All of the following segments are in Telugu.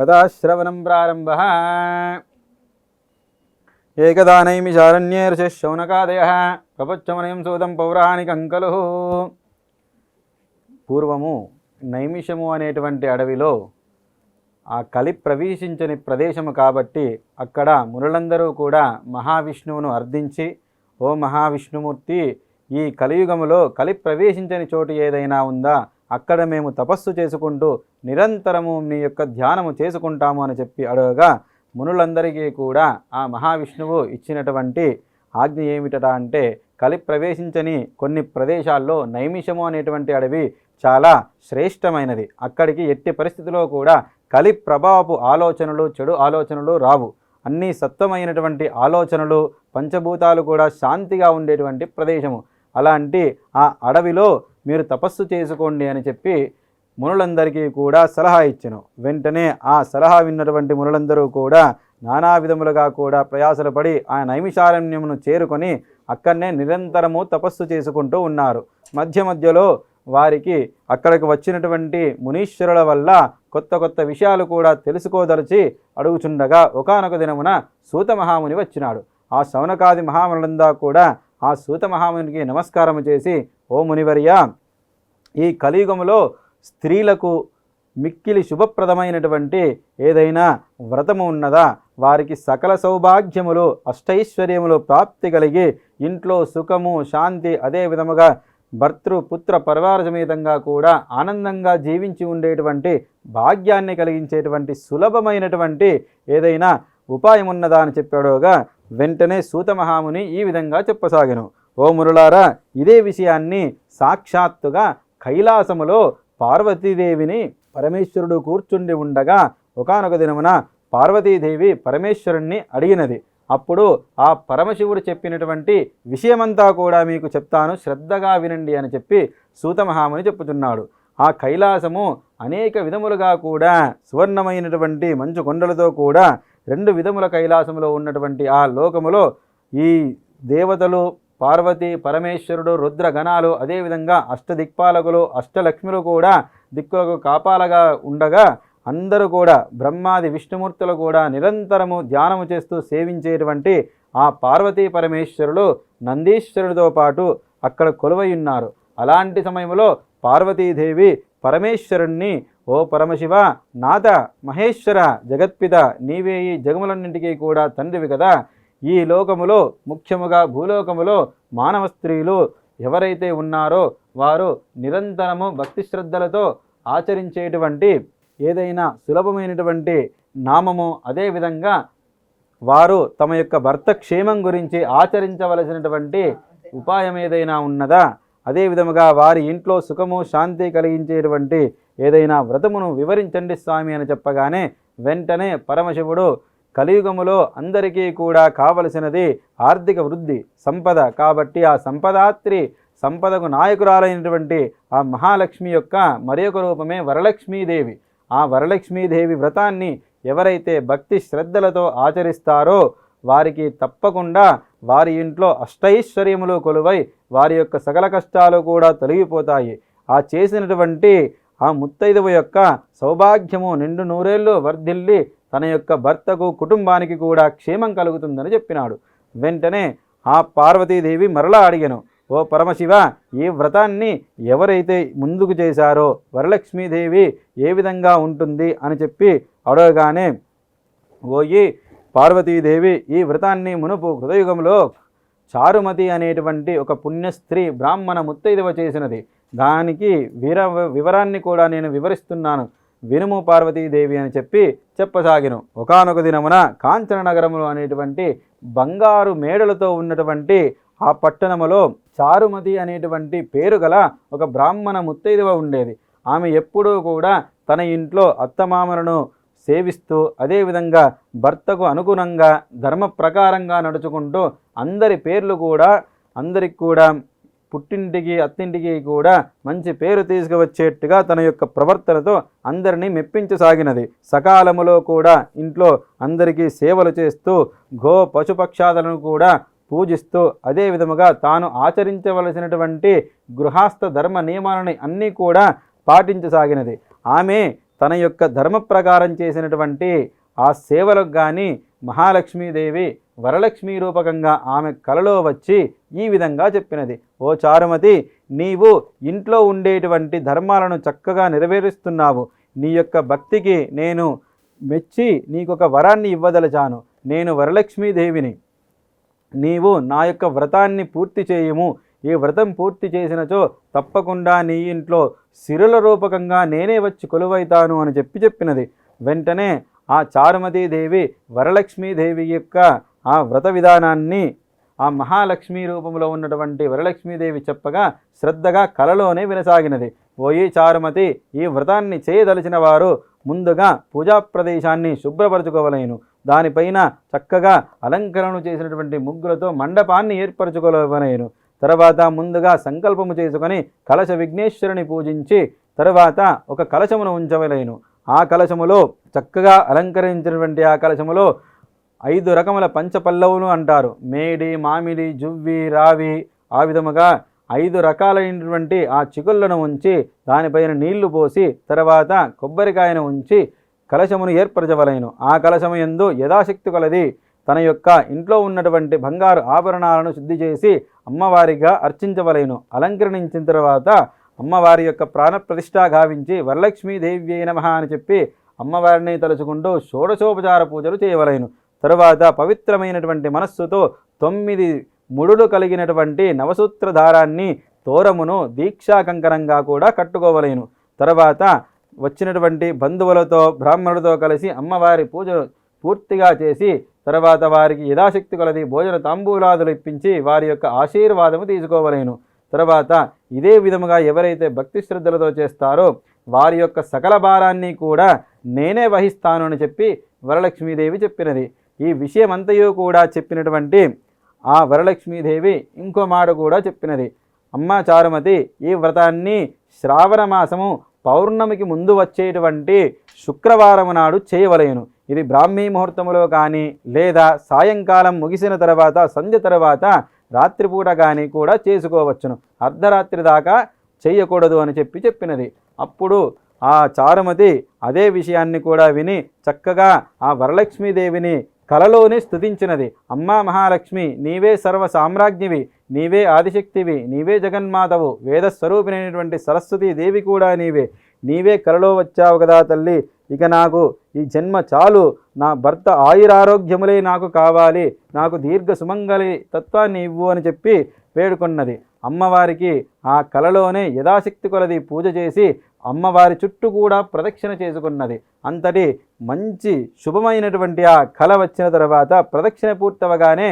కథాశ్రవణం ప్రారంభః. ఏకదా నైమిషారణ్యే ఋషిః శౌనకాదయః ప్రపచ్చమనయం సూతం పౌరాణికం ఖలు. పూర్వము నైమిషము అనేటువంటి అడవిలో ఆ కలి ప్రవేశించని ప్రదేశము కాబట్టి అక్కడ మునులందరూ కూడా మహావిష్ణువును అర్థించి, ఓ మహావిష్ణుమూర్తి, ఈ కలియుగములో కలి ప్రవేశించని చోటు ఏదైనా ఉందా, అక్కడ మేము తపస్సు చేసుకుంటూ నిరంతరము నీ యొక్క ధ్యానము చేసుకుంటాము అని చెప్పి అడగగా, మునులందరికీ కూడా ఆ మహావిష్ణువు ఇచ్చినటువంటి ఆజ్ఞ ఏమిటట అంటే, కలి ప్రవేశించని కొన్ని ప్రదేశాల్లో నైమిషము అనేటువంటి అడవి చాలా శ్రేష్టమైనది. అక్కడికి ఎట్టి పరిస్థితిలో కూడా కలి ప్రభావపు ఆలోచనలు, చెడు ఆలోచనలు రావు. అన్నీ సత్వమైనటువంటి ఆలోచనలు, పంచభూతాలు కూడా శాంతిగా ఉండేటువంటి ప్రదేశము. అలాంటి ఆ అడవిలో మీరు తపస్సు చేసుకోండి అని చెప్పి మునులందరికీ కూడా సలహా ఇచ్చెను. వెంటనే ఆ సలహా విన్నటువంటి మునులందరూ కూడా నానా విధములుగా కూడా ప్రయాసలు పడి ఆ నైమిషారణ్యమును చేరుకొని అక్కడనే నిరంతరము తపస్సు చేసుకుంటూ ఉన్నారు. మధ్య మధ్యలో వారికి అక్కడికి వచ్చినటువంటి మునీశ్వరుల వల్ల కొత్త కొత్త విషయాలు కూడా తెలుసుకోదలిచి అడుగుచుండగా ఒకానొక దినమున సూత మహాముని వచ్చినాడు. ఆ శౌనకాది మహామునులందా కూడా ఆ సూత మహామునికి నమస్కారం చేసి, ఓ మునివర్య, ఈ కలియుగములో స్త్రీలకు మిక్కిలి శుభప్రదమైనటువంటి ఏదైనా వ్రతము ఉన్నదా? వారికి సకల సౌభాగ్యములు, అష్టైశ్వర్యములు ప్రాప్తి కలిగి ఇంట్లో సుఖము, శాంతి, అదే విధముగా భర్తృ పుత్ర పరివార సమేతంగా కూడా ఆనందంగా జీవించి ఉండేటువంటి భాగ్యాన్ని కలిగించేటువంటి సులభమైనటువంటి ఏదైనా ఉపాయం ఉన్నదా అని చెప్పాడుగా, వెంటనే సూత మహాముని ఈ విధంగా చెప్పసాగెను. ఓ మురులారా, ఇదే విషయాన్ని సాక్షాత్తుగా కైలాసములో పార్వతీదేవిని పరమేశ్వరుడు కూర్చుండి ఉండగా ఒకానొక దినమున పార్వతీదేవి పరమేశ్వరుణ్ణి అడిగినది. అప్పుడు ఆ పరమశివుడు చెప్పినటువంటి విషయమంతా కూడా మీకు చెప్తాను, శ్రద్ధగా వినండి అని చెప్పి సూత మహాముని చెప్పుచున్నాడు. ఆ కైలాసము అనేక విధములుగా కూడా సువర్ణమైనటువంటి మంచు కొండలతో కూడా 2 విధముల కైలాసములో ఉన్నటువంటి ఆ లోకములో ఈ దేవతలు, పార్వతి, పరమేశ్వరుడు, రుద్రగణాలు, అదేవిధంగా అష్టదిక్పాలకులు, అష్టలక్ష్ములు కూడా దిక్కులకు కాపాలగా ఉండగా అందరూ కూడా బ్రహ్మాది విష్ణుమూర్తులు కూడా నిరంతరము ధ్యానము చేస్తూ సేవించేటువంటి ఆ పార్వతీ పరమేశ్వరులు నందీశ్వరుడితో పాటు అక్కడ కొలువై ఉన్నారు. అలాంటి సమయంలో పార్వతీదేవి పరమేశ్వరుణ్ణి, ఓ పరమశివ, నాథ, మహేశ్వర, జగత్పిత, నీవే ఈ జగములన్నింటికీ కూడా తండ్రివి కదా. ఈ లోకములో ముఖ్యముగా భూలోకములో మానవ స్త్రీలు ఎవరైతే ఉన్నారో వారు నిరంతరము భక్తి శ్రద్ధలతో ఆచరించేటువంటి ఏదైనా సులభమైనటువంటి నామము, అదేవిధంగా వారు తమ యొక్క భర్త క్షేమం గురించి ఆచరించవలసినటువంటి ఉపాయం ఏదైనా ఉన్నదా, అదేవిధముగా వారి ఇంట్లో సుఖము, శాంతి కలిగించేటువంటి ఏదైనా వ్రతమును వివరించండి స్వామి అని చెప్పగానే వెంటనే పరమశివుడు, కలియుగములో అందరికీ కూడా కావలసినది ఆర్థిక వృద్ధి, సంపద. కాబట్టి ఆ సంపదాత్రి, సంపదకు నాయకురాలైనటువంటి ఆ మహాలక్ష్మి యొక్క మరి ఒక రూపమే వరలక్ష్మీదేవి. ఆ వరలక్ష్మీదేవి వ్రతాన్ని ఎవరైతే భక్తి శ్రద్ధలతో ఆచరిస్తారో వారికి తప్పకుండా వారి ఇంట్లో అష్టైశ్వర్యములు కొలువై వారి యొక్క సకల కష్టాలు కూడా తొలగిపోతాయి. ఆ చేసినటువంటి ఆ ముత్తైదువ యొక్క సౌభాగ్యము నిండు నూరేళ్ళు వర్ధిల్లి తన యొక్క భర్తకు, కుటుంబానికి కూడా క్షేమం కలుగుతుందని చెప్పినాడు. వెంటనే ఆ పార్వతీదేవి మరలా అడిగెను, ఓ పరమశివ, ఈ వ్రతాన్ని ఎవరైతే ముందుకు చేశారో వరలక్ష్మీదేవి ఏ విధంగా ఉంటుంది అని చెప్పి అడగగానే, ఓయి పార్వతీదేవి, ఈ వ్రతాన్ని మునుపు కృతయుగంలో చారుమతి అనేటువంటి ఒక పుణ్యస్త్రీ బ్రాహ్మణ ముత్తైదువ చేసినది. దానికి వివరాన్ని కూడా నేను వివరిస్తున్నాను, వినుము పార్వతీదేవి అని చెప్పి చెప్పసాగిను. ఒకానొక దినమున కాంచన నగరములు అనేటువంటి బంగారు మేడలతో ఉన్నటువంటి ఆ పట్టణములో చారుమతి అనేటువంటి పేరు గల ఒక బ్రాహ్మణ ముత్తైదువ ఉండేది. ఆమె ఎప్పుడూ కూడా తన ఇంట్లో అత్తమామలను సేవిస్తూ, అదేవిధంగా భర్తకు అనుగుణంగా ధర్మ ప్రకారంగా నడుచుకుంటూ అందరి పేర్లు కూడా అందరికి కూడా పుట్టింటికి అత్తింటికి కూడా మంచి పేరు తీసుకువచ్చేట్టుగా తన యొక్క ప్రవర్తనతో అందరినీ మెప్పించసాగినది. సకాలములో కూడా ఇంట్లో అందరికీ సేవలు చేస్తూ గో పశుపక్షాదులను కూడా పూజిస్తూ, అదే విధముగా తాను ఆచరించవలసినటువంటి గృహస్థ ధర్మ నియమాలని అన్నీ కూడా పాటించసాగినది. ఆమె తన యొక్క ధర్మ ప్రకారం చేసినటువంటి ఆ సేవలకు కానీ మహాలక్ష్మీదేవి వరలక్ష్మీ రూపకంగా ఆమె కలలో వచ్చి ఈ విధంగా చెప్పినది, ఓ చారుమతి, నీవు ఇంట్లో ఉండేటువంటి ధర్మాలను చక్కగా నెరవేరుస్తున్నావు. నీ యొక్క భక్తికి నేను మెచ్చి నీకొక వరాన్ని ఇవ్వదలచాను. నేను వరలక్ష్మీదేవిని. నీవు నా యొక్క వ్రతాన్ని పూర్తి చేయుము. ఈ వ్రతం పూర్తి చేసినచో తప్పకుండా నీ ఇంట్లో సిరుల రూపకంగా నేనే వచ్చి కొలువైతాను అని చెప్పినది. వెంటనే ఆ చారుమతీదేవి వరలక్ష్మీదేవి యొక్క ఆ వ్రత విధానాన్ని ఆ మహాలక్ష్మీ రూపంలో ఉన్నటువంటి వరలక్ష్మీదేవి చెప్పగా శ్రద్ధగా కలలోనే వినసాగినది. ఓయి చారుమతి, ఈ వ్రతాన్ని చేయదలిచిన వారు ముందుగా పూజా ప్రదేశాన్ని శుభ్రపరచుకోవలేను. దానిపైన చక్కగా అలంకరణ చేసినటువంటి ముగ్గులతో మండపాన్ని ఏర్పరచుకోవలేను. తర్వాత ముందుగా సంకల్పము చేసుకొని కలశ విఘ్నేశ్వరుని పూజించి తర్వాత ఒక కలశమును ఉంచవలేను. ఆ కలశములో చక్కగా అలంకరించినటువంటి ఆ కలశములో 5 రకముల పంచపల్లవులు అంటారు. మేడి, మామిడి, జువ్వి, రావి, ఆ విధముగా 5 రకాలైనటువంటి ఆ చిగుళ్లను ఉంచి దానిపైన నీళ్లు పోసి తర్వాత కొబ్బరికాయను ఉంచి కలశమును ఏర్పరచవలేను. ఆ కలశము యందు యథాశక్తి కొలది తన యొక్క ఇంట్లో ఉన్నటువంటి బంగారు ఆభరణాలను శుద్ధి చేసి అమ్మవారిగా అర్చించవలేను. అలంకరించిన తర్వాత అమ్మవారి యొక్క ప్రాణప్రతిష్ఠ గావించి వరలక్ష్మీదేవ్యై నమః అని చెప్పి అమ్మవారిని తలుచుకుంటూ షోడశోపచార పూజలు చేయవలేను. తరువాత పవిత్రమైనటువంటి మనస్సుతో 9 ముడులు కలిగినటువంటి నవసూత్రధారాన్ని తోరమును దీక్షా కంకణంగా కూడా కట్టుకోవలేను. తర్వాత వచ్చినటువంటి బంధువులతో బ్రాహ్మణులతో కలిసి అమ్మవారి పూజలు పూర్తిగా చేసి తర్వాత వారికి యథాశక్తి కొలది భోజన తాంబూలాదులు ఇప్పించి వారి యొక్క ఆశీర్వాదము తీసుకోవలేను. తర్వాత ఇదే విధముగా ఎవరైతే భక్తి శ్రద్ధలతో చేస్తారో వారి యొక్క సకల భారాన్ని కూడా నేనే వహిస్తాను అని చెప్పి వరలక్ష్మీదేవి చెప్పినది. ఈ విషయమంతయు కూడా చెప్పినటువంటి ఆ వరలక్ష్మీదేవి ఇంకో మాట కూడా చెప్పినది, అమ్మ చారుమతి, ఈ వ్రతాన్ని శ్రావణ మాసము పౌర్ణమికి ముందు వచ్చేటువంటి శుక్రవారం నాడు చేయవలేను. ఇది బ్రాహ్మీ ముహూర్తములో కానీ లేదా సాయంకాలం ముగిసిన తర్వాత సంధ్య తర్వాత రాత్రిపూట కానీ కూడా చేసుకోవచ్చును. అర్ధరాత్రి దాకా చేయకూడదు అని చెప్పినది. అప్పుడు ఆ చారుమతి అదే విషయాన్ని కూడా విని చక్కగా ఆ వరలక్ష్మీదేవిని కలలోనే స్తుతించినది. అమ్మా మహాలక్ష్మి, నీవే సర్వ సామ్రాజ్ఞివి, నీవే ఆదిశక్తివి, నీవే జగన్మాతవు, వేదస్వరూపిణైనటువంటి సరస్వతీ దేవి కూడా నీవే కలలో వచ్చావు కదా తల్లి. ఇక నాకు ఈ జన్మ చాలు, నా భర్త ఆయురారోగ్యములే నాకు కావాలి, నాకు దీర్ఘ సుమంగళి తత్వాన్ని ఇవ్వు అని చెప్పి వేడుకున్నది. అమ్మవారికి ఆ కలలోనే యథాశక్తి కొలది పూజ చేసి అమ్మవారి చుట్టూ కూడా ప్రదక్షిణ చేసుకున్నది. అంతటి మంచి శుభమైనటువంటి ఆ కళ వచ్చిన తర్వాత ప్రదక్షిణ పూర్తవగానే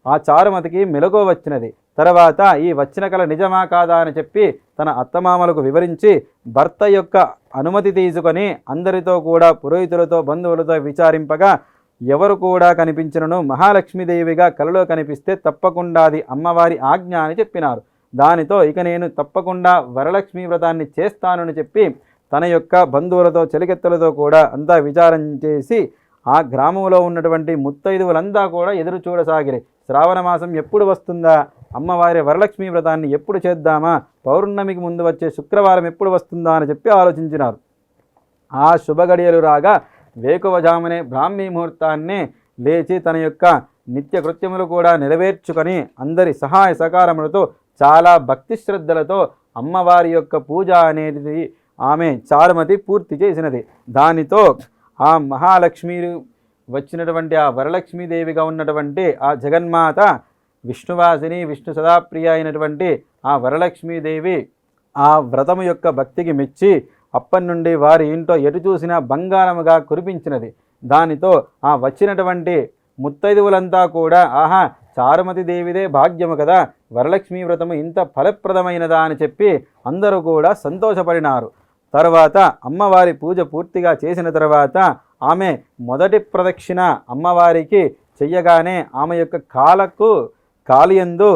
ఆ చారుమతికి మెలకువ వచ్చినది. తర్వాత ఈ వచ్చిన కళ నిజమా కాదా అని చెప్పి తన అత్తమామలకు వివరించి భర్త యొక్క అనుమతి తీసుకొని అందరితో కూడా పురోహితులతో బంధువులతో విచారింపగా ఎవరు కూడా కనిపించినను మహాలక్ష్మీదేవిగా కలలో కనిపిస్తే తప్పకుండా అది అమ్మవారి ఆజ్ఞ అని చెప్పినారు. దానితో ఇక నేను తప్పకుండా వరలక్ష్మీ వ్రతాన్ని చేస్తానని చెప్పి తన యొక్క బంధువులతో చెలికెత్తలతో కూడా అంతా విచారం చేసి ఆ గ్రామంలో ఉన్నటువంటి ముత్తైదువులంతా కూడా ఎదురు చూడసాగిరి. శ్రావణ మాసం ఎప్పుడు వస్తుందా, అమ్మవారి వరలక్ష్మీ వ్రతాన్ని ఎప్పుడు చేద్దామా, పౌర్ణమికి ముందు వచ్చే శుక్రవారం ఎప్పుడు వస్తుందా అని చెప్పి ఆలోచించినారు. ఆ శుభగడియలు రాగా వేకువజామునే బ్రాహ్మీ ముహూర్తాన్నే లేచి తన యొక్క నిత్య కృత్యములు కూడా నెరవేర్చుకొని అందరి సహాయ సహకారములతో చాలా భక్తి శ్రద్ధలతో అమ్మవారి యొక్క పూజ అనేది ఆమె చారుమతి పూర్తి చేసినది. దానితో ఆ మహాలక్ష్మి వచ్చినటువంటి ఆ వరలక్ష్మీదేవిగా ఉన్నటువంటి ఆ జగన్మాత విష్ణువాసిని విష్ణు సదాప్రియ అయినటువంటి ఆ వరలక్ష్మీదేవి ఆ వ్రతము యొక్క భక్తికి మెచ్చి అప్పటి నుండి వారి ఇంట్లో ఎటు చూసినా బంగారముగా కురిపించినది. దానితో ఆ వచ్చినటువంటి ముత్తైదువులంతా కూడా ఆహా, చారుమతి దేవిదే భాగ్యము కదా, వరలక్ష్మీ వ్రతము ఇంత ఫలప్రదమైనదా అని చెప్పి అందరూ కూడా సంతోషపడినారు. తర్వాత అమ్మవారి పూజ పూర్తిగా చేసిన తర్వాత ఆమె మొదటి ప్రదక్షిణ అమ్మవారికి చెయ్యగానే ఆమె యొక్క కాలియందు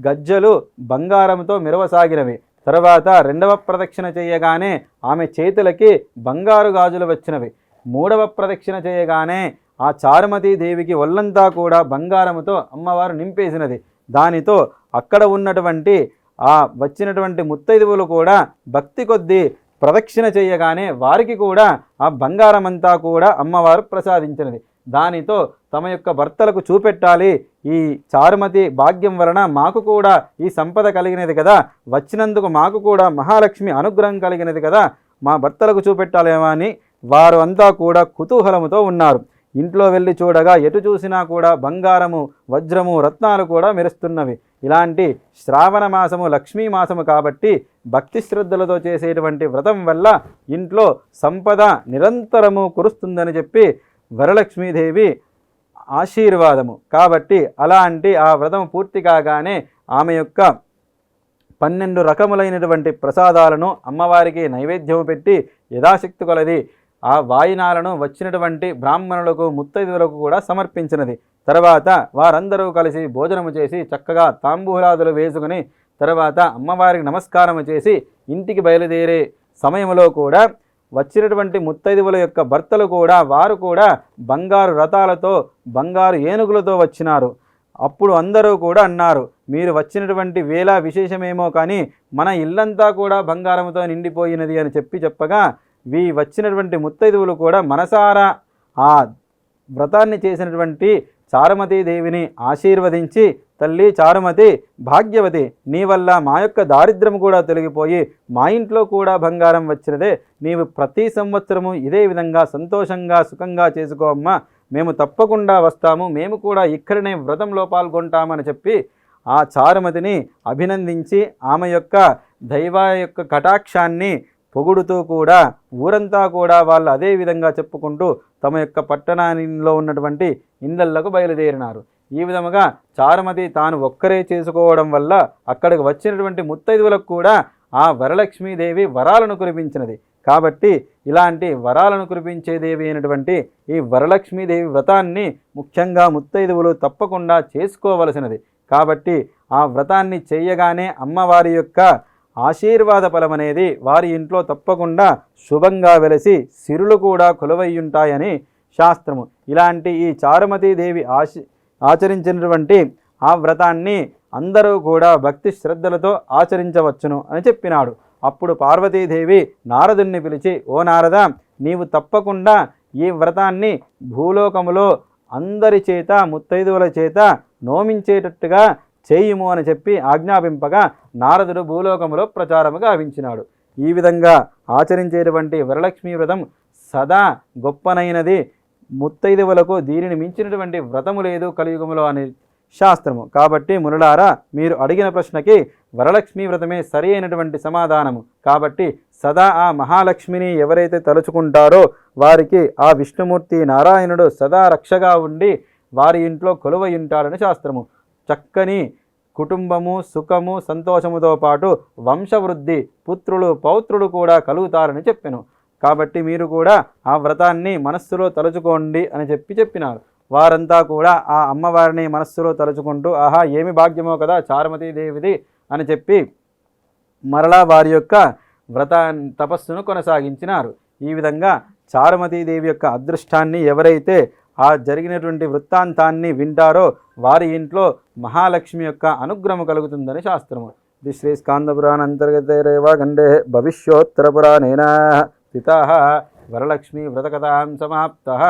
గజ్జలు బంగారంతో మెరవసాగినవి. తర్వాత రెండవ ప్రదక్షిణ చేయగానే ఆమె చేతులకి బంగారు గాజులు వచ్చినవి. మూడవ ప్రదక్షిణ చేయగానే ఆ చారుమతీ దేవికి ఒళ్ళంతా కూడా బంగారముతో అమ్మవారు నింపేసినది. దానితో అక్కడ ఉన్నటువంటి ఆ వచ్చినటువంటి ముత్తైదువులు కూడా భక్తి కొద్దీ ప్రదక్షిణ చేయగానే వారికి కూడా ఆ బంగారం అంతా కూడా అమ్మవారు ప్రసాదించినది. దానితో తమ యొక్క భర్తలకు చూపెట్టాలి, ఈ చారుమతి భాగ్యం వలన మాకు కూడా ఈ సంపద కలిగినది కదా, వచ్చినందుకు మాకు కూడా మహాలక్ష్మి అనుగ్రహం కలిగినది కదా, మా భర్తలకు చూపెట్టాలేమో అని వారు అంతా కూడా కుతూహలముతో ఉన్నారు. ఇంట్లో వెళ్ళి చూడగా ఎటు చూసినా కూడా బంగారము, వజ్రము, రత్నాలు కూడా మెరుస్తున్నవి. ఇలాంటి శ్రావణ మాసము లక్ష్మీ మాసము కాబట్టి భక్తి శ్రద్ధలతో చేసేటువంటి వ్రతం వల్ల ఇంట్లో సంపద నిరంతరము కురుస్తుందని చెప్పి వరలక్ష్మీదేవి ఆశీర్వాదము. కాబట్టి అలాంటి ఆ వ్రతం పూర్తి కాగానే ఆమె యొక్క 12 రకములైనటువంటి ప్రసాదాలను అమ్మవారికి నైవేద్యము పెట్టి యథాశక్తి కొలది ఆ వాయినాలను వచ్చినటువంటి బ్రాహ్మణులకు, ముత్తైదువులకు కూడా సమర్పించినది. తర్వాత వారందరూ కలిసి భోజనము చేసి చక్కగా తాంబూలాదులు వేసుకుని తర్వాత అమ్మవారికి నమస్కారము చేసి ఇంటికి బయలుదేరే సమయంలో కూడా వచ్చినటువంటి ముత్తైదువుల యొక్క భర్తలు కూడా వారు కూడా బంగారు రథాలతో, బంగారు ఏనుగులతో వచ్చినారు. అప్పుడు అందరూ కూడా అన్నారు, మీరు వచ్చినటువంటి వేళ విశేషమేమో కానీ మన ఇల్లంతా కూడా బంగారంతో నిండిపోయినది అని చెప్పగా వచ్చినటువంటి ముత్తైదువులు కూడా మనసారా ఆ వ్రతాన్ని చేసినటువంటి చారుమతీదేవిని ఆశీర్వదించి, తల్లి చారుమతి భాగ్యవతి, నీ వల్ల మా యొక్క దారిద్ర్యం కూడా తొలగిపోయి మా ఇంట్లో కూడా బంగారం వచ్చినదే, నీవు ప్రతి సంవత్సరము ఇదే విధంగా సంతోషంగా సుఖంగా చేసుకోమ్మా, మేము తప్పకుండా వస్తాము, మేము కూడా ఇక్కడనే వ్రతంలో పాల్గొంటామని చెప్పి ఆ చారుమతిని అభినందించి ఆమె యొక్క దైవ యొక్క కటాక్షాన్ని పొగుడుతూ కూడా ఊరంతా కూడా వాళ్ళు అదే విధంగా చెప్పుకుంటూ తమ యొక్క పట్టణంలో ఉన్నటువంటి ఇళ్ళకు బయలుదేరినారు. ఈ విధముగా చారుమతి తాను ఒక్కరే చేసుకోవడం వల్ల అక్కడికి వచ్చినటువంటి ముత్తైదువులకు కూడా ఆ వరలక్ష్మీదేవి వరాలను కురిపించినది. కాబట్టి ఇలాంటి వరాలను కురిపించేదేవి అయినటువంటి ఈ వరలక్ష్మీదేవి వ్రతాన్ని ముఖ్యంగా ముత్తైదువులు తప్పకుండా చేసుకోవలసినది. కాబట్టి ఆ వ్రతాన్ని చేయగానే అమ్మవారి యొక్క ఆశీర్వాద ఫలం అనేది వారి ఇంట్లో తప్పకుండా శుభంగా వెలసి సిరులు కూడా కొలువయ్యుంటాయని శాస్త్రము. ఇలాంటి ఈ చారుమతీదేవి ఆచరించినటువంటి ఆ వ్రతాన్ని అందరూ కూడా భక్తి శ్రద్ధలతో ఆచరించవచ్చును అని చెప్పినాడు. అప్పుడు పార్వతీదేవి నారదుణ్ణి పిలిచి, ఓ నారద, నీవు తప్పకుండా ఈ వ్రతాన్ని భూలోకములో అందరి చేత ముత్తైదువుల చేత నోమించేటట్టుగా చేయుము అని చెప్పి ఆజ్ఞాపింపగా నారదుడు భూలోకములో ప్రచారము గావించినాడు. ఈ విధంగా ఆచరించేటువంటి వరలక్ష్మీ వ్రతం సదా గొప్పనైనది. ముత్తైదువులకు దీనిని మించినటువంటి వ్రతము లేదు కలియుగములో అని శాస్త్రము. కాబట్టి మునులారా, మీరు అడిగిన ప్రశ్నకి వరలక్ష్మీ వ్రతమే సరి అయినటువంటి సమాధానము. కాబట్టి సదా ఆ మహాలక్ష్మిని ఎవరైతే తలుచుకుంటారో వారికి ఆ విష్ణుమూర్తి నారాయణుడు సదా రక్షగా ఉండి వారి ఇంట్లో కొలువై ఉంటాడని శాస్త్రము. చక్కని కుటుంబము, సుఖము, సంతోషముతో పాటు వంశవృద్ధి, పుత్రులు, పౌత్రులు కూడా కలుగుతారని చెప్పాను. కాబట్టి మీరు కూడా ఆ వ్రతాన్ని మనస్సులో తలుచుకోండి అని చెప్పినారు. వారంతా కూడా ఆ అమ్మవారిని మనస్సులో తలుచుకుంటూ, ఆహా ఏమి భాగ్యమో కదా చారుమతీదేవిది అని చెప్పి మరలా వారి యొక్క తపస్సును కొనసాగించినారు. ఈ విధంగా చారుమతీదేవి యొక్క అదృష్టాన్ని ఎవరైతే ఆ జరిగినటువంటి వృత్తాంతాన్ని వింటారో వారి ఇంట్లో మహాలక్ష్మి యొక్క అనుగ్రహము కలుగుతుందని శాస్త్రము. ఇది శ్రీ స్కాందపురాణ అంతర్గతైరేవ గండే భవిష్యోత్తర పురాణేన స్థితః వరలక్ష్మీ వ్రతకథాం సమాప్తః.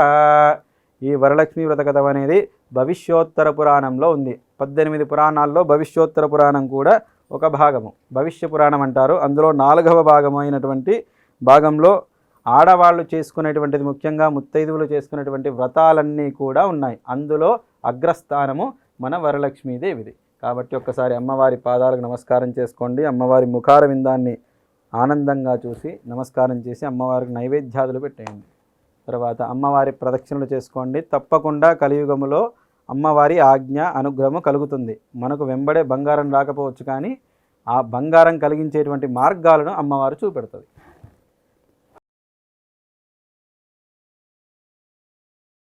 ఈ వరలక్ష్మీ వ్రతకథ అనేది భవిష్యోత్తర పురాణంలో ఉంది. 18 పురాణాల్లో భవిష్యోత్తర పురాణం కూడా ఒక భాగము. భవిష్య పురాణం అంటారు. అందులో 4వ భాగము అయినటువంటి భాగంలో ఆడవాళ్ళు చేసుకునేటువంటిది, ముఖ్యంగా ముత్తైదువులు చేసుకునేటువంటి వ్రతాలన్నీ కూడా ఉన్నాయి. అందులో అగ్రస్థానము మన వరలక్ష్మీదేవిది. కాబట్టి ఒక్కసారి అమ్మవారి పాదాలకు నమస్కారం చేసుకోండి. అమ్మవారి ముఖార విందాన్ని ఆనందంగా చూసి నమస్కారం చేసి అమ్మవారికి నైవేద్యాదులు పెట్టేయండి. తర్వాత అమ్మవారి ప్రదక్షిణలు చేసుకోండి. తప్పకుండా కలియుగములో అమ్మవారి ఆజ్ఞ అనుగ్రహము కలుగుతుంది. మనకు వెంబడే బంగారం రాకపోవచ్చు, కానీ ఆ బంగారం కలిగించేటువంటి మార్గాలను అమ్మవారు చూపెడుతుంది.